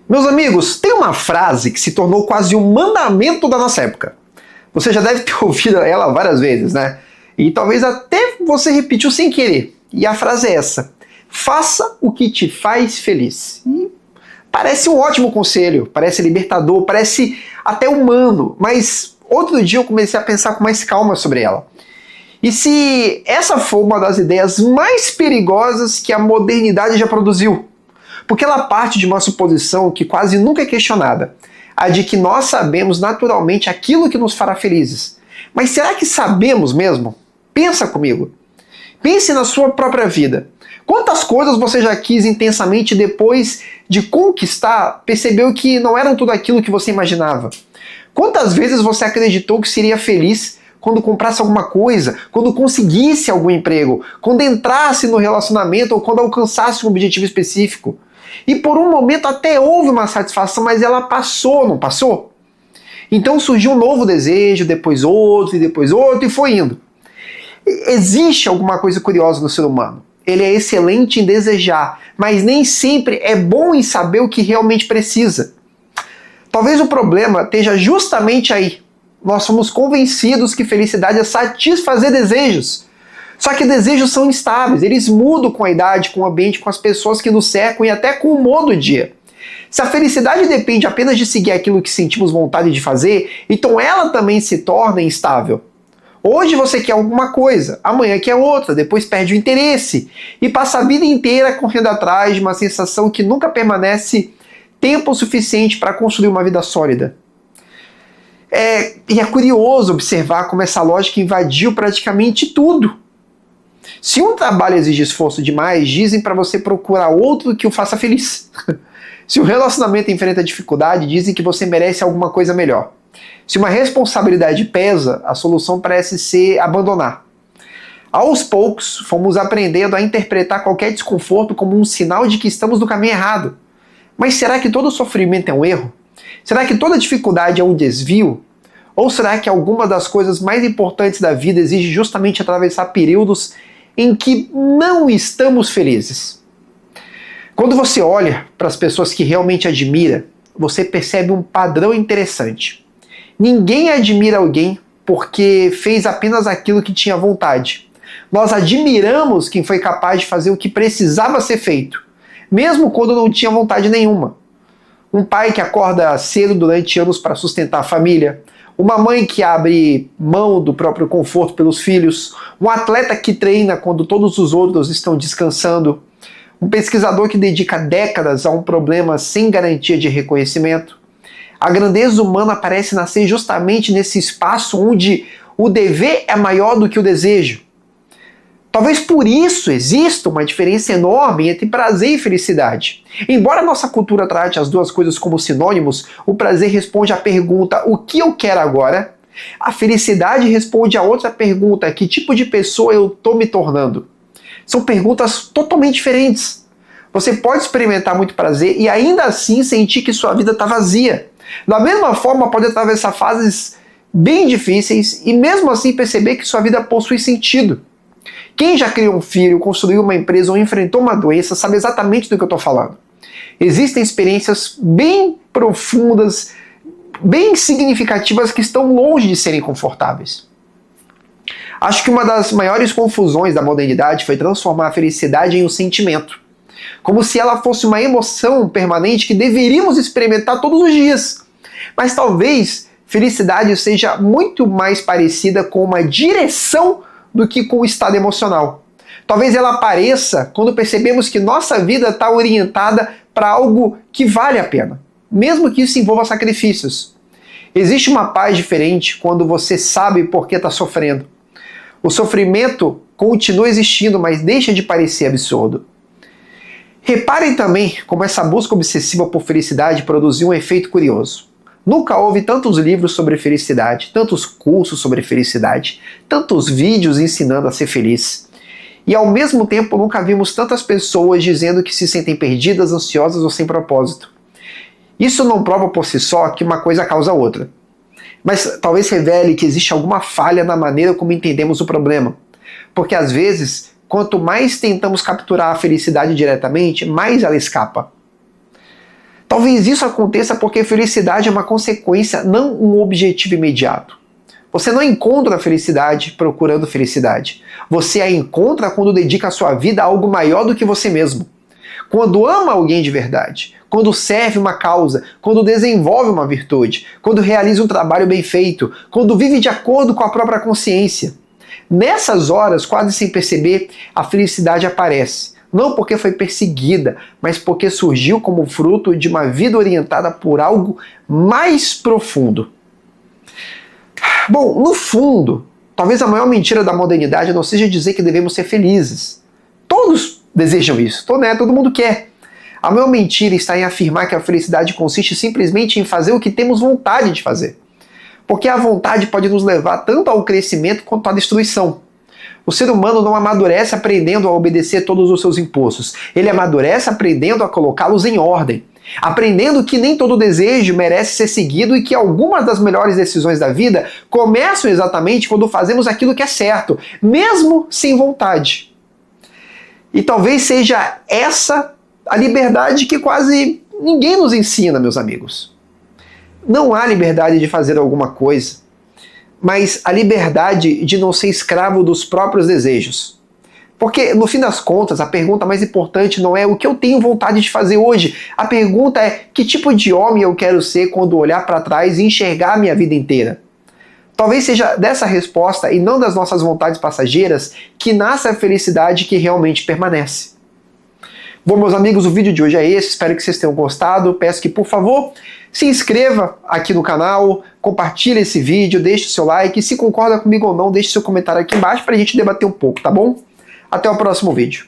Meus amigos, tem uma frase que se tornou quase um mandamento da nossa época. Você já deve ter ouvido ela várias vezes, né? E talvez até você repetiu sem querer. E a frase é essa: faça o que te faz feliz. E parece um ótimo conselho, parece libertador, parece até humano, mas outro dia eu comecei a pensar com mais calma sobre ela. E se essa for uma das ideias mais perigosas que a modernidade já produziu? Porque ela parte de uma suposição que quase nunca é questionada, a de que nós sabemos naturalmente aquilo que nos fará felizes. Mas será que sabemos mesmo? Pensa comigo. Pense na sua própria vida. Quantas coisas você já quis intensamente e depois de conquistar, percebeu que não eram tudo aquilo que você imaginava? Quantas vezes você acreditou que seria feliz quando comprasse alguma coisa, quando conseguisse algum emprego, quando entrasse no relacionamento ou quando alcançasse um objetivo específico? E por um momento até houve uma satisfação, mas ela passou, não passou? Então surgiu um novo desejo, depois outro e foi indo. Existe alguma coisa curiosa no ser humano. Ele é excelente em desejar, mas nem sempre é bom em saber o que realmente precisa. Talvez o problema esteja justamente aí. Nós somos convencidos que felicidade é satisfazer desejos. Só que desejos são instáveis, eles mudam com a idade, com o ambiente, com as pessoas que nos cercam e até com o humor do dia. Se a felicidade depende apenas de seguir aquilo que sentimos vontade de fazer, então ela também se torna instável. Hoje você quer alguma coisa, amanhã quer outra, depois perde o interesse e passa a vida inteira correndo atrás de uma sensação que nunca permanece tempo suficiente para construir uma vida sólida. E é curioso observar como essa lógica invadiu praticamente tudo. Se um trabalho exige esforço demais, dizem para você procurar outro que o faça feliz. Se o relacionamento enfrenta dificuldade, dizem que você merece alguma coisa melhor. Se uma responsabilidade pesa, a solução parece ser abandonar. Aos poucos, fomos aprendendo a interpretar qualquer desconforto como um sinal de que estamos no caminho errado. Mas será que todo sofrimento é um erro? Será que toda dificuldade é um desvio? Ou será que alguma das coisas mais importantes da vida exige justamente atravessar períodos em que não estamos felizes? Quando você olha para as pessoas que realmente admira, você percebe um padrão interessante. Ninguém admira alguém porque fez apenas aquilo que tinha vontade. Nós admiramos quem foi capaz de fazer o que precisava ser feito, mesmo quando não tinha vontade nenhuma. Um pai que acorda cedo durante anos para sustentar a família, uma mãe que abre mão do próprio conforto pelos filhos, um atleta que treina quando todos os outros estão descansando, um pesquisador que dedica décadas a um problema sem garantia de reconhecimento. A grandeza humana parece nascer justamente nesse espaço onde o dever é maior do que o desejo. Talvez por isso exista uma diferença enorme entre prazer e felicidade. Embora a nossa cultura trate as duas coisas como sinônimos, o prazer responde à pergunta: o que eu quero agora? A felicidade responde a outra pergunta: que tipo de pessoa eu estou me tornando? São perguntas totalmente diferentes. Você pode experimentar muito prazer e ainda assim sentir que sua vida está vazia. Da mesma forma, pode atravessar fases bem difíceis e mesmo assim perceber que sua vida possui sentido. Quem já criou um filho, construiu uma empresa ou enfrentou uma doença sabe exatamente do que eu estou falando. Existem experiências bem profundas, bem significativas que estão longe de serem confortáveis. Acho que uma das maiores confusões da modernidade foi transformar a felicidade em um sentimento, como se ela fosse uma emoção permanente que deveríamos experimentar todos os dias. Mas talvez felicidade seja muito mais parecida com uma direção do que com o estado emocional. Talvez ela apareça quando percebemos que nossa vida está orientada para algo que vale a pena, mesmo que isso envolva sacrifícios. Existe uma paz diferente quando você sabe por que está sofrendo. O sofrimento continua existindo, mas deixa de parecer absurdo. Reparem também como essa busca obsessiva por felicidade produziu um efeito curioso. Nunca houve tantos livros sobre felicidade, tantos cursos sobre felicidade, tantos vídeos ensinando a ser feliz. E ao mesmo tempo nunca vimos tantas pessoas dizendo que se sentem perdidas, ansiosas ou sem propósito. Isso não prova por si só que uma coisa causa outra. Mas talvez revele que existe alguma falha na maneira como entendemos o problema. Porque às vezes, quanto mais tentamos capturar a felicidade diretamente, mais ela escapa. Talvez isso aconteça porque felicidade é uma consequência, não um objetivo imediato. Você não encontra a felicidade procurando felicidade. Você a encontra quando dedica a sua vida a algo maior do que você mesmo. Quando ama alguém de verdade, quando serve uma causa, quando desenvolve uma virtude, quando realiza um trabalho bem feito, quando vive de acordo com a própria consciência. Nessas horas, quase sem perceber, a felicidade aparece. Não porque foi perseguida, mas porque surgiu como fruto de uma vida orientada por algo mais profundo. Bom, no fundo, talvez a maior mentira da modernidade não seja dizer que devemos ser felizes. Todos desejam isso, todo mundo quer. A maior mentira está em afirmar que a felicidade consiste simplesmente em fazer o que temos vontade de fazer. Porque a vontade pode nos levar tanto ao crescimento quanto à destruição. O ser humano não amadurece aprendendo a obedecer todos os seus impulsos. Ele amadurece aprendendo a colocá-los em ordem. Aprendendo que nem todo desejo merece ser seguido e que algumas das melhores decisões da vida começam exatamente quando fazemos aquilo que é certo, mesmo sem vontade. E talvez seja essa a liberdade que quase ninguém nos ensina, meus amigos. Não há liberdade de fazer alguma coisa, mas a liberdade de não ser escravo dos próprios desejos. Porque, no fim das contas, a pergunta mais importante não é o que eu tenho vontade de fazer hoje. A pergunta é que tipo de homem eu quero ser quando olhar para trás e enxergar a minha vida inteira. Talvez seja dessa resposta e não das nossas vontades passageiras que nasce a felicidade que realmente permanece. Bom, meus amigos, o vídeo de hoje é esse. Espero que vocês tenham gostado. Peço que, por favor, se inscreva aqui no canal, compartilhe esse vídeo, deixe o seu like. Se concorda comigo ou não, deixe seu comentário aqui embaixo para a gente debater um pouco, tá bom? Até o próximo vídeo.